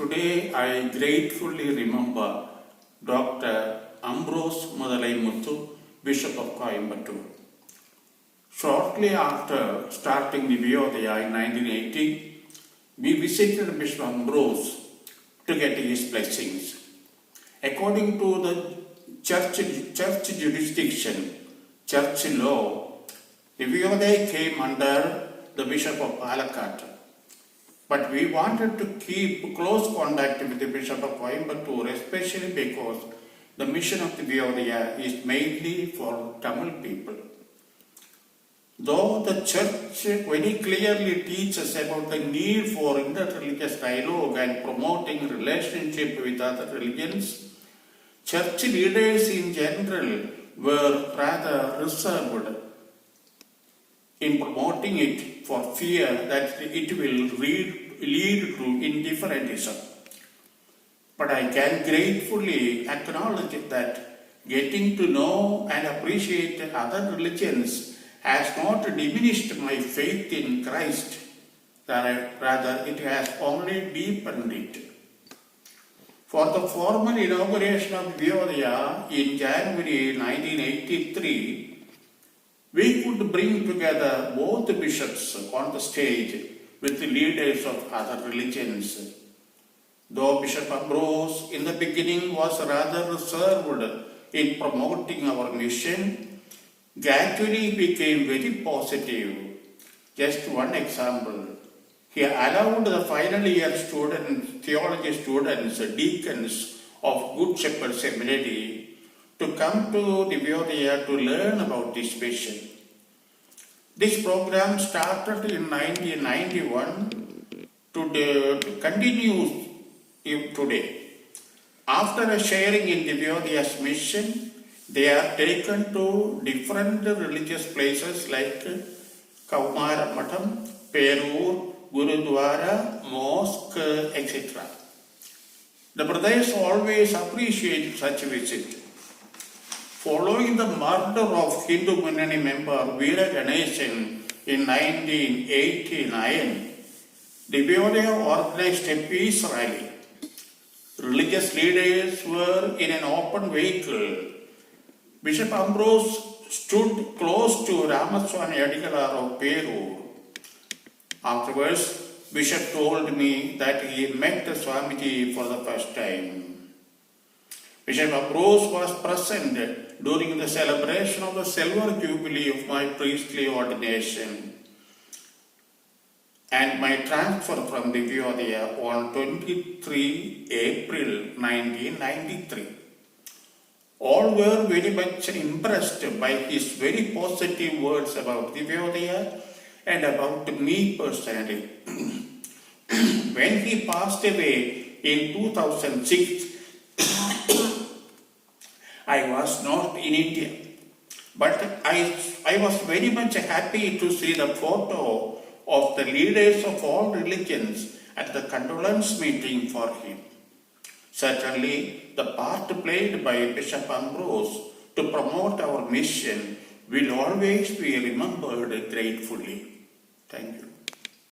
Today I gratefully remember Dr. Ambrose Muthu, Bishop of Coimbatore. Shortly after starting Nivyodaya in 1980, we visited Bishop Ambrose to get his blessings. According to the church jurisdiction, church law, Nivyodaya came under the Bishop of Palakkad. But we wanted to keep close contact with the Bishop of Coimbatore, especially because the mission of the Nivyodaya is mainly for Tamil people. Though the church very clearly teaches about the need for interreligious dialogue and promoting relationship with other religions, church leaders in general were rather reserved in promoting it for fear that it will lead to indifferentism. But I can gratefully acknowledge that getting to know and appreciate other religions has not diminished my faith in Christ, rather it has only deepened it. For the formal inauguration of Nivyodaya in January 1983, we could bring together both bishops on the stage with the leaders of other religions. Though Bishop Ambrose in the beginning was rather reserved in promoting our mission, gradually became very positive. Just one example, he allowed the final year students, theology students, deacons of Good Shepherd Seminary to come to Nivyodaya to learn about this mission. This program started in 1991 to continue today. After sharing in Nivyodaya's mission, they are taken to different religious places like Kaumara Matham, Perur, Gurudwara, Mosque, etc. The brothers always appreciate such visit. Following the murder of Hindu Munnani member Veera Ganeshan in 1989, Nivyodaya organized a peace rally. Religious leaders were in an open vehicle. Bishop Ambrose stood close to Ramaswamy Adikalar of Perur. Afterwards, Bishop told me that he met Swamiji for the first time. Bishop Ambrose was present during the celebration of the silver jubilee of my priestly ordination and my transfer from Nivyodaya on 23 April 1993. All were very much impressed by his very positive words about Nivyodaya and about me personally. When he passed away in 2006, I was not in India, but I was very much happy to see the photo of the leaders of all religions at the condolence meeting for him. Certainly, the part played by Bishop Ambrose to promote our mission will always be remembered gratefully. Thank you.